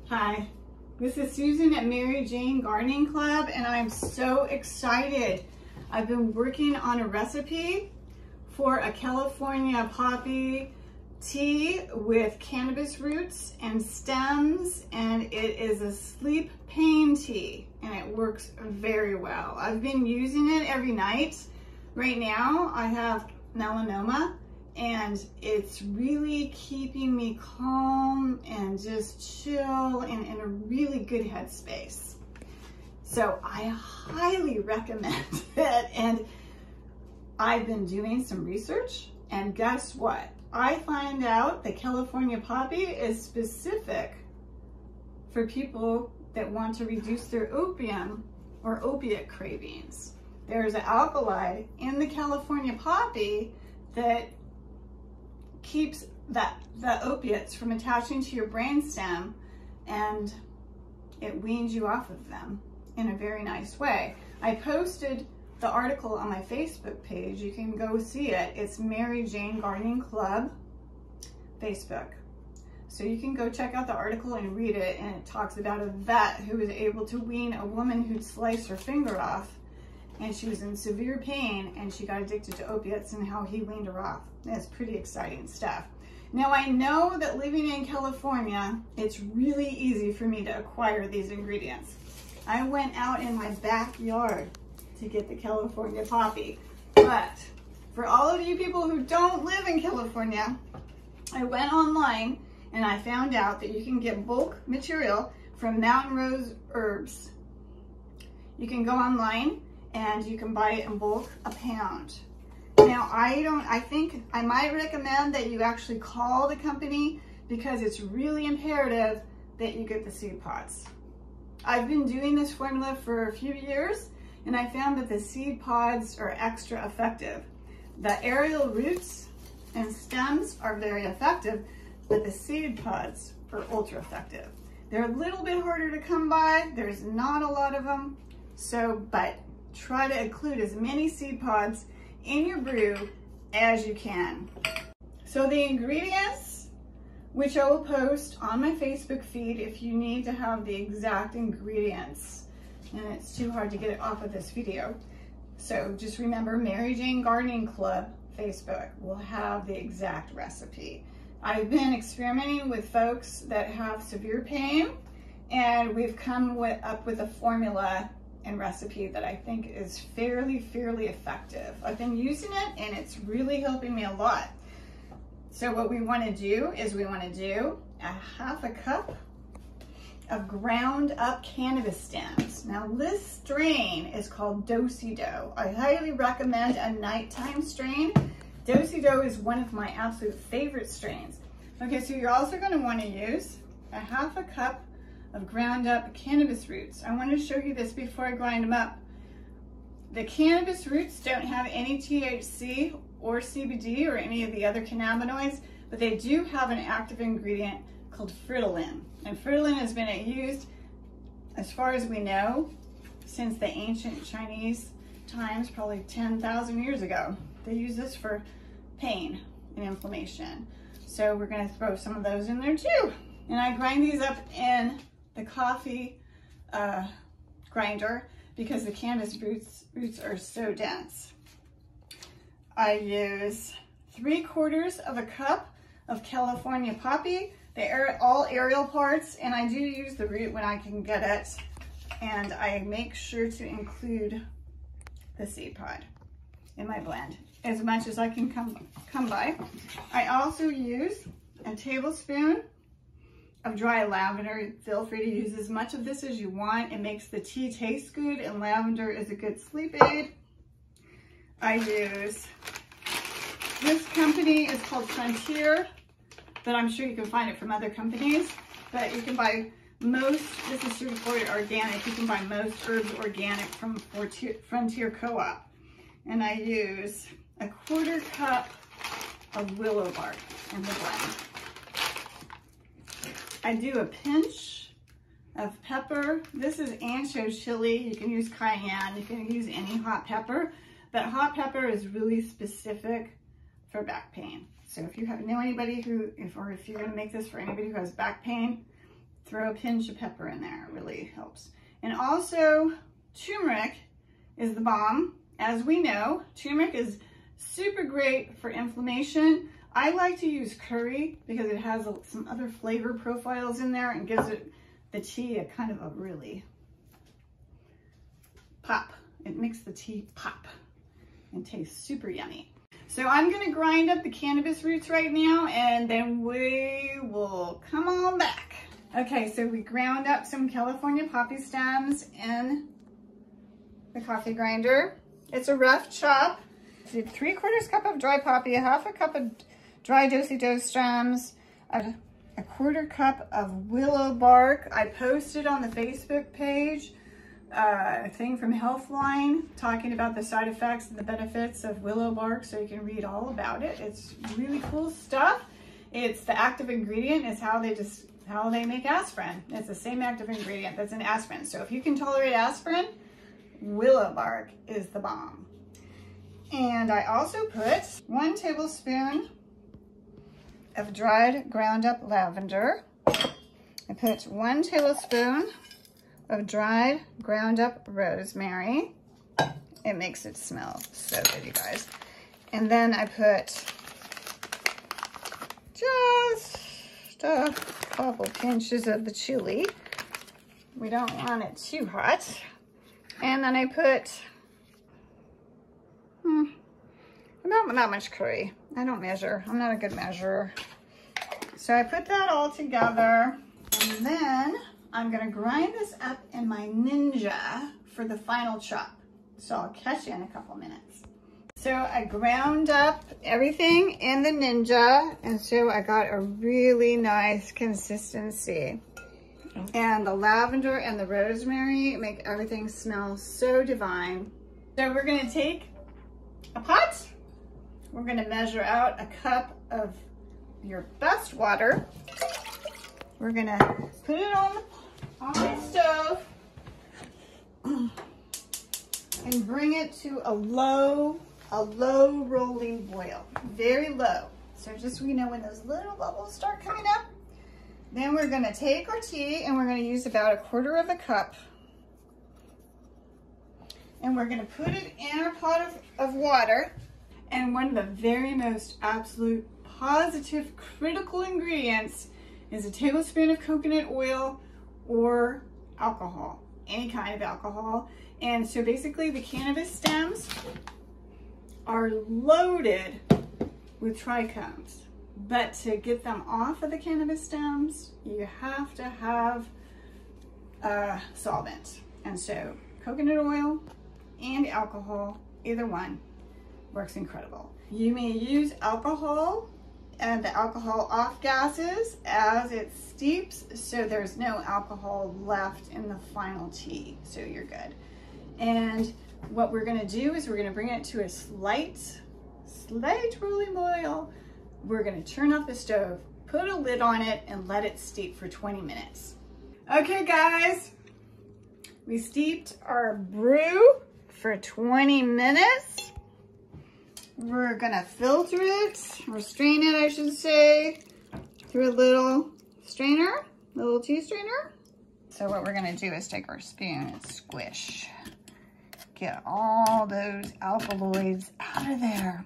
Hi, this is Susan at Mary Jane Gardening Club, and I'm so excited. I've been working on a recipe for a California poppy tea with cannabis roots and stems, and it is a sleep pain tea, and it works very well. I've been using it every night. Right now, I have melanoma, and it's really keeping me calm and just chill and in a really good headspace. So I highly recommend it. And I've been doing some research, and guess what? I find out that California poppy is specific for people that want to reduce their opium or opiate cravings. There's an alkaloid in the California poppy that keeps the opiates from attaching to your brainstem, and it weans you off of them in a very nice way. I posted the article on my Facebook page. You can go see it. It's Mary Jane Gardening Club Facebook. So you can go check out the article and read it, and it talks about a vet who was able to wean a woman who'd sliced her finger off, and she was in severe pain, and she got addicted to opiates, and how he weaned her off. It's pretty exciting stuff. Now, I know that living in California, it's really easy for me to acquire these ingredients. I went out in my backyard to get the California poppy, but for all of you people who don't live in California, I went online and I found out that you can get bulk material from Mountain Rose Herbs. You can go online and you can buy it in bulk, a pound. Now, I think I might recommend that you actually call the company, because it's really imperative that you get the seed pods. I've been doing this formula for a few years, and I found that the seed pods are extra effective. The aerial roots and stems are very effective, but the seed pods are ultra effective. They're a little bit harder to come by. There's not a lot of them. But try to include as many seed pods in your brew as you can. So the ingredients, which I will post on my Facebook feed if you need to have the exact ingredients, and it's too hard to get it off of this video. So just remember, Mary Jane Gardening Club Facebook will have the exact recipe. I've been experimenting with folks that have severe pain, and we've come up with a formula and recipe that I think is fairly effective. I've been using it, and it's really helping me a lot. So what we want to do is we want to do a half a cup of ground up cannabis stems. Now, this strain is called Do-si-do. I highly recommend a nighttime strain. Do-si-do is one of my absolute favorite strains. Okay, so you're also going to want to use a half a cup of ground up cannabis roots. I want to show you this before I grind them up. The cannabis roots don't have any THC or CBD or any of the other cannabinoids, but they do have an active ingredient called fridolin. And fridolin has been used, as far as we know, since the ancient Chinese times, probably 10,000 years ago. They use this for pain and inflammation. So we're going to throw some of those in there too. And I grind these up in the coffee grinder because the cannabis roots are so dense. I use 3/4 of a cup of California poppy. They're all aerial parts, and I do use the root when I can get it. And I make sure to include the seed pod in my blend as much as I can come by. I also use a tablespoon of dry lavender. Feel free to use as much of this as you want. It makes the tea taste good, and lavender is a good sleep aid. I use, this company is called Frontier, but I'm sure you can find it from other companies. But you can buy most, this is certified organic, you can buy most herbs organic from Frontier Co-op. And I use a 1/4 cup of willow bark in the blend. I do a pinch of pepper. This is ancho chili. You can use cayenne, you can use any hot pepper, but hot pepper is really specific for back pain. So if you know anybody who, or if you're gonna make this for anybody who has back pain, throw a pinch of pepper in there. It really helps. And also, turmeric is the bomb. As we know, turmeric is super great for inflammation. I like to use curry because it has some other flavor profiles in there and gives it the tea a kind of a really pop. It makes the tea pop and taste super yummy. So I'm gonna grind up the cannabis roots right now and then we will come on back. Okay, so we ground up some California poppy stems in the coffee grinder. It's a rough chop. So 3/4 cup of dry poppy, 1/2 cup of dry do-si-do stems, a 1/4 cup of willow bark. I posted on the Facebook page a thing from Healthline talking about the side effects and the benefits of willow bark, so you can read all about it. It's really cool stuff. It's the active ingredient is how they make aspirin. It's the same active ingredient that's in aspirin. So if you can tolerate aspirin, willow bark is the bomb. And I also put 1 tablespoon of dried ground up lavender. I put 1 tablespoon of dried ground up rosemary. It makes it smell so good, you guys. And then I put just a couple pinches of the chili. We don't want it too hot. And then I put about not much curry. I don't measure. I'm not a good measurer. So I put that all together, and then I'm gonna grind this up in my Ninja for the final chop. So I'll catch you in a couple minutes. So I ground up everything in the Ninja, and so I got a really nice consistency. And the lavender and the rosemary make everything smell so divine. So we're gonna take a pot. We're gonna measure out a cup of your best water. We're gonna put it on the stove and bring it to a low rolling boil, very low. So just so you know, when those little bubbles start coming up, then we're gonna take our tea and we're gonna use about 1/4 cup. And we're gonna put it in our pot of water. And one of the very most absolute positive critical ingredients is a tablespoon of coconut oil or alcohol, any kind of alcohol. And so basically the cannabis stems are loaded with trichomes. But to get them off of the cannabis stems, you have to have a solvent. And so coconut oil and alcohol, either one, works incredible. You may use alcohol and the alcohol off gases as it steeps, so there's no alcohol left in the final tea, so you're good. And what we're gonna do is we're gonna bring it to a slight rolling boil. We're gonna turn off the stove, put a lid on it, and let it steep for 20 minutes. Okay guys, we steeped our brew for 20 minutes. We're gonna filter it, or strain it, I should say, through a little strainer, a little tea strainer. So what we're gonna do is take our spoon and squish. Get all those alkaloids out of there.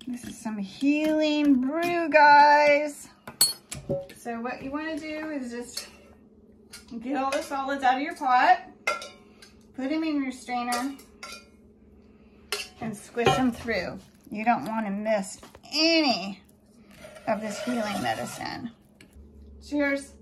This is some healing brew, guys. So what you wanna do is just get all the solids out of your pot, put them in your strainer, and squish them through. You don't want to miss any of this healing medicine. Cheers.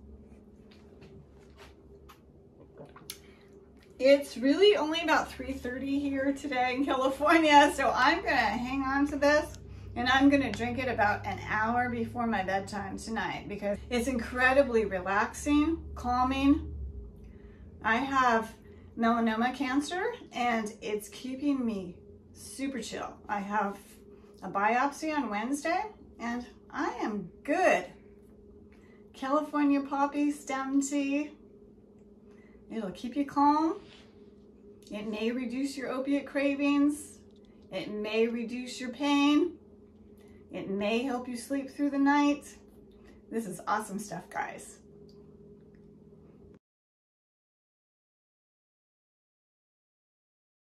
It's really only about 3:30 here today in California, so I'm gonna hang on to this and I'm gonna drink it about an hour before my bedtime tonight because it's incredibly relaxing, calming. I have melanoma cancer and it's keeping me super chill. I have a biopsy on Wednesday and I am good. California poppy stem tea. It'll keep you calm. It may reduce your opiate cravings. It may reduce your pain. It may help you sleep through the night. This is awesome stuff, guys.